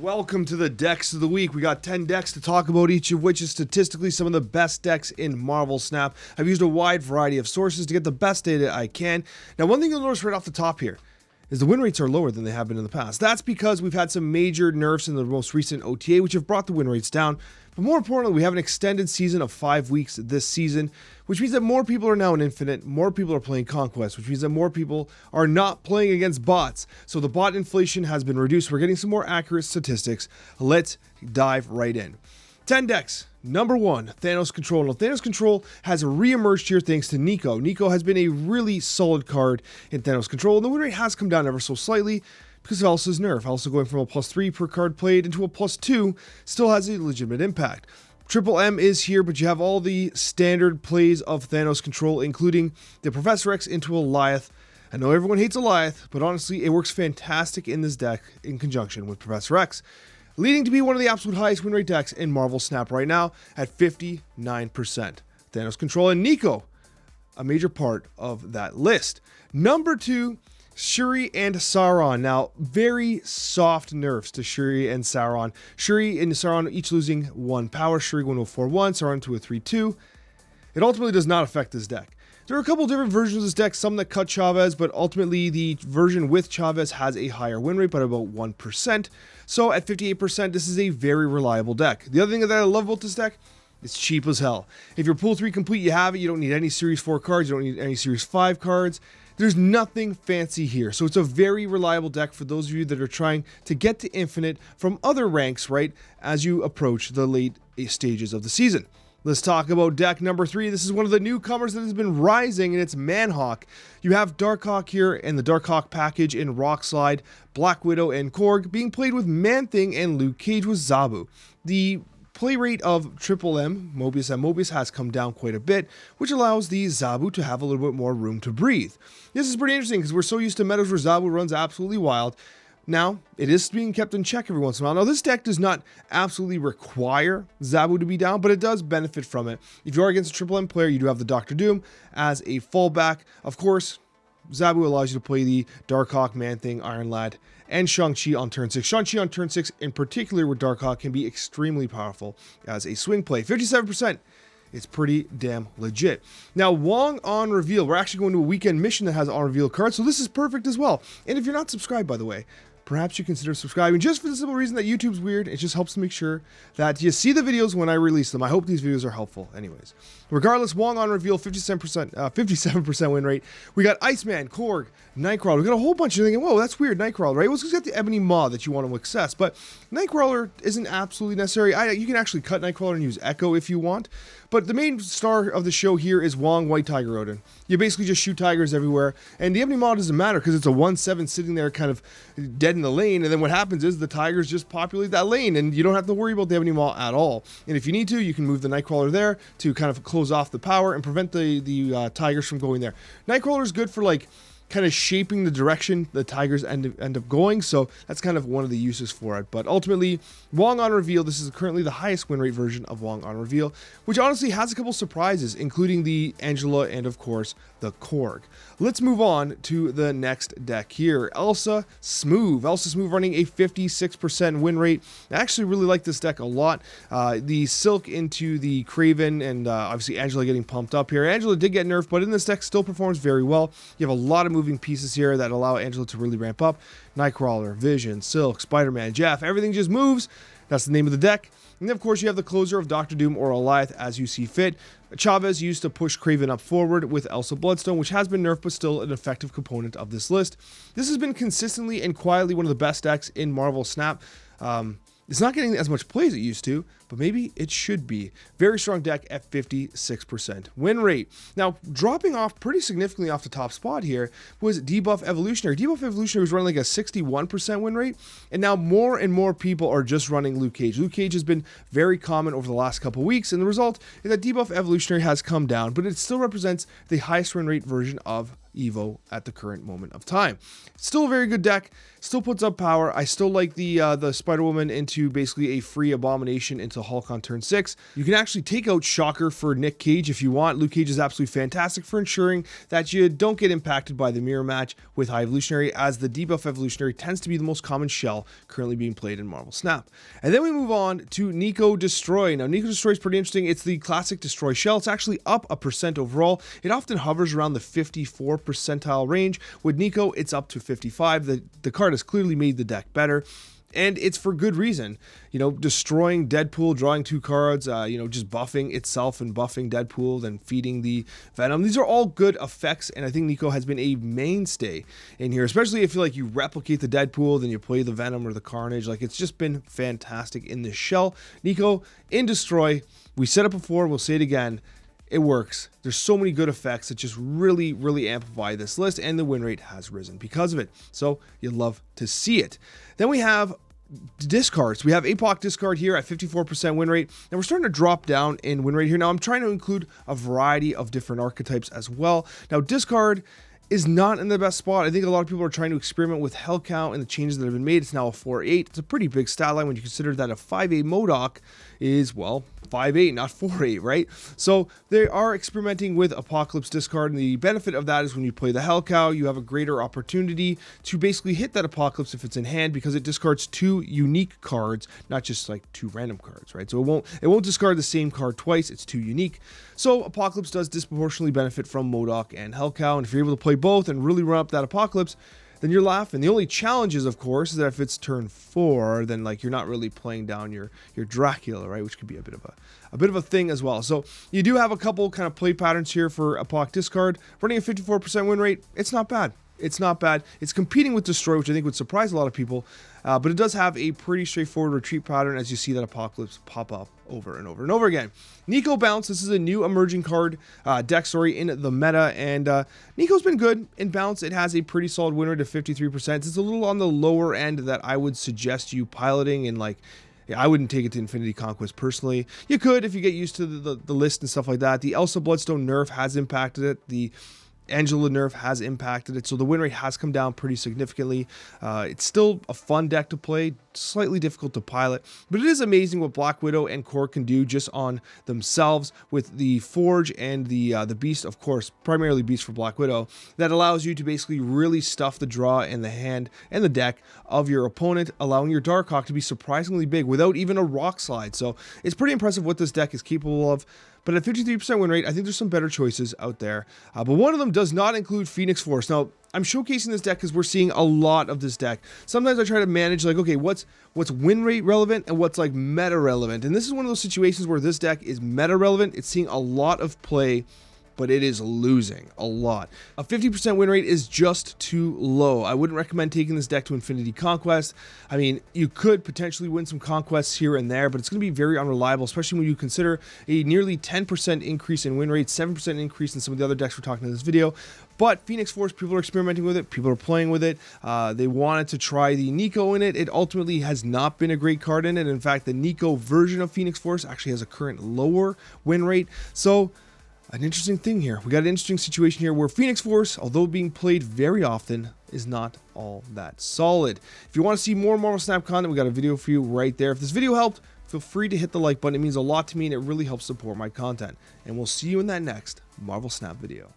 Welcome to the decks of the week. We got 10 decks to talk about, each of which is statistically some of the best decks in Marvel Snap. I've used a wide variety of sources to get the best data I can. Now, one thing you'll notice right off the top here is the win rates are lower than they have been in the past. That's because we've had some major nerfs in the most recent OTA, which have brought the win rates down. But more importantly, we have an extended season of 5 weeks this season, which means that more people are now in Infinite, more people are playing Conquest, which means that more people are not playing against bots. So the bot inflation has been reduced. We're getting some more accurate statistics. Let's dive right in. 10 decks. Number 1, Thanos Control. Now, Thanos Control has re-emerged here thanks to Nico. Nico has been a really solid card in Thanos Control, and the win rate has come down ever so slightly because of Elsa's nerf. Elsa going from a +3 per card played into a +2 still has a legitimate impact. Triple M is here, but you have all the standard plays of Thanos Control, including the Professor X into Alioth. I know everyone hates Alioth, but honestly, it works fantastic in this deck in conjunction with Professor X, leading to be one of the absolute highest win rate decks in Marvel Snap right now at 59%. Thanos Control and Nico, a major part of that list. Number 2, Shuri and Sauron. Now, very soft nerfs to Shuri and Sauron. Shuri and Sauron each losing 1 power. Shuri going to a 4-1, Sauron to a 3-2. It ultimately does not affect this deck. There are a couple different versions of this deck, some that cut Chavez, but ultimately the version with Chavez has a higher win rate by about 1%. So at 58%, this is a very reliable deck. The other thing that I love about this deck, it's cheap as hell. If you're pool 3 complete, you have it. You don't need any Series 4 cards. You don't need any Series 5 cards. There's nothing fancy here. So it's a very reliable deck for those of you that are trying to get to Infinite from other ranks, right, as you approach the late stages of the season. Let's talk about deck number 3. This is one of the newcomers that has been rising, and it's Manhawk. You have Darkhawk here and the Darkhawk package in Rockslide, Black Widow, and Korg being played with Man-Thing and Luke Cage with Zabu. The play rate of Triple M, Mobius and Mobius, has come down quite a bit, which allows the Zabu to have a little bit more room to breathe. This is pretty interesting because we're so used to metas where Zabu runs absolutely wild. Now, it is being kept in check every once in a while. Now, this deck does not absolutely require Zabu to be down, but it does benefit from it. If you are against a Triple M player, you do have the Doctor Doom as a fallback. Of course, Zabu allows you to play the Darkhawk, Man-Thing, Iron Lad, and Shang-Chi on turn 6. Shang-Chi on turn 6, in particular with Darkhawk, can be extremely powerful as a swing play. 57%. It's pretty damn legit. Now, Wong on reveal. We're actually going to a weekend mission that has on reveal cards, so this is perfect as well. And if you're not subscribed, by the way, perhaps you consider subscribing just for the simple reason that YouTube's weird. It just helps to make sure that you see the videos when I release them. I hope these videos are helpful anyways. Regardless, Wong on reveal, 57% win rate. We got Iceman, Korg, Nightcrawler. We got a whole bunch of thinking, whoa, that's weird, Nightcrawler, right? Well, it's got the Ebony Maw that you want to access, but Nightcrawler isn't absolutely necessary. You can actually cut Nightcrawler and use Echo if you want, but the main star of the show here is Wong, White Tiger Odin. You basically just shoot tigers everywhere, and the Ebony Maw doesn't matter because it's a 1/7 sitting there kind of dead in the lane, and then what happens is the tigers just populate that lane, and you don't have to worry about the Ebony Maw at all. And if you need to, you can move the Nightcrawler there to kind of close off the power and prevent the tigers from going there. Nightcrawler is good for like kind of shaping the direction the tigers end up going, so that's kind of one of the uses for it. But ultimately, Wong on reveal, this is currently the highest win rate version of Wong on reveal, which honestly has a couple surprises, including the Angela and of course the Korg. Let's move on to the next deck here. Elsa Smooth. Elsa Smooth running a 56% win rate. I actually really like this deck a lot. The Silk into the Craven, and obviously Angela getting pumped up here. Angela did get nerfed, but in this deck still performs very well. You have a lot of moving pieces here that allow Angela to really ramp up. Nightcrawler, Vision, Silk, Spider-Man, Jeff, everything just moves. That's the name of the deck. And then, of course, you have the closer of Doctor Doom or Alioth as you see fit. Chavez used to push Craven up forward with Elsa Bloodstone, which has been nerfed but still an effective component of this list. This has been consistently and quietly one of the best decks in Marvel Snap. It's not getting as much play as it used to, but maybe it should be. Very strong deck at 56% win rate. Now, dropping off pretty significantly off the top spot here was Debuff Evolutionary. Debuff Evolutionary was running like a 61% win rate, and now more and more people are just running Luke Cage. Luke Cage has been very common over the last couple weeks, and the result is that Debuff Evolutionary has come down, but it still represents the highest win rate version of Evo at the current moment of time. Still a very good deck, still puts up power. I still like the Spider-Woman into basically a free Abomination into to Hulk on turn 6. You can actually take out Shocker for Nick Cage if you want. Luke Cage is absolutely fantastic for ensuring that you don't get impacted by the mirror match with High Evolutionary, as the debuff Evolutionary tends to be the most common shell currently being played in Marvel Snap. And then we move on to Nico Destroy. Now, Nico Destroy is pretty interesting. It's the classic Destroy shell. It's actually up a percent overall. It often hovers around the 54 percentile range. With Nico, it's up to 55. The card has clearly made the deck better. And it's for good reason. You know, destroying Deadpool, drawing 2 cards, just buffing itself and buffing Deadpool, then feeding the Venom. These are all good effects, and I think Nico has been a mainstay in here, especially if you replicate the Deadpool, then you play the Venom or the Carnage. Like, it's just been fantastic in this shell. Nico in Destroy, we said it before, we'll say it again. It works. There's so many good effects that just really, really amplify this list, and the win rate has risen because of it. So you love to see it. Then we have discards. We have APOC discard here at 54% win rate, and we're starting to drop down in win rate here. Now I'm trying to include a variety of different archetypes as well. Now discard is not in the best spot. I think a lot of people are trying to experiment with hell count and the changes that have been made. It's now a 4-8. It's a pretty big stat line when you consider that a 5-8 MODOK is, well, 5-8, not 4-8, right? So they are experimenting with Apocalypse discard, and the benefit of that is when you play the Hell Cow, you have a greater opportunity to basically hit that Apocalypse if it's in hand, because it discards 2 unique cards, not just like 2 random cards, right? So it won't discard the same card twice. It's 2 unique. So Apocalypse does disproportionately benefit from MODOK and Hell Cow, and if you're able to play both and really run up that Apocalypse, then you're laughing. The only challenge is, of course, that if it's turn 4, then you're not really playing down your Dracula, right? Which could be a bit of a thing as well. So you do have a couple kind of play patterns here for Apoc discard. Running a 54% win rate, it's not bad. It's not bad. It's competing with Destroy, which I think would surprise a lot of people, but it does have a pretty straightforward retreat pattern as you see that Apocalypse pop up over and over and over again. Nico Bounce, this is a new emerging card deck, in the meta, and Nico's been good in Bounce. It has a pretty solid win rate of 53%. It's a little on the lower end that I would suggest you piloting, and I wouldn't take it to Infinity Conquest personally. You could if you get used to the list and stuff like that. The Elsa Bloodstone nerf has impacted it. The Angela nerf has impacted it, so the win rate has come down pretty significantly. It's still a fun deck to play, slightly difficult to pilot, but it is amazing what Black Widow and Core can do just on themselves with the Forge and the Beast, of course, primarily Beast for Black Widow, that allows you to basically really stuff the draw in the hand and the deck of your opponent, allowing your Darkhawk to be surprisingly big without even a Rock Slide. So it's pretty impressive what this deck is capable of. But at 53% win rate, I think there's some better choices out there. But one of them does not include Phoenix Force. Now, I'm showcasing this deck because we're seeing a lot of this deck. Sometimes I try to manage, okay, what's win rate relevant and what's meta relevant. And this is one of those situations where this deck is meta relevant. It's seeing a lot of play, but it is losing a lot. A 50% win rate is just too low. I wouldn't recommend taking this deck to Infinity Conquest. I mean, you could potentially win some conquests here and there, but it's going to be very unreliable, especially when you consider a nearly 10% increase in win rate, 7% increase in some of the other decks we're talking in this video. But Phoenix Force, people are experimenting with it. People are playing with it. They wanted to try the Nico in it. It ultimately has not been a great card in it. In fact, the Nico version of Phoenix Force actually has a current lower win rate. So an interesting thing here. We got an interesting situation here where Phoenix Force, although being played very often, is not all that solid. If you want to see more Marvel Snap content, we got a video for you right there. If this video helped, feel free to hit the like button. It means a lot to me and it really helps support my content. And we'll see you in that next Marvel Snap video.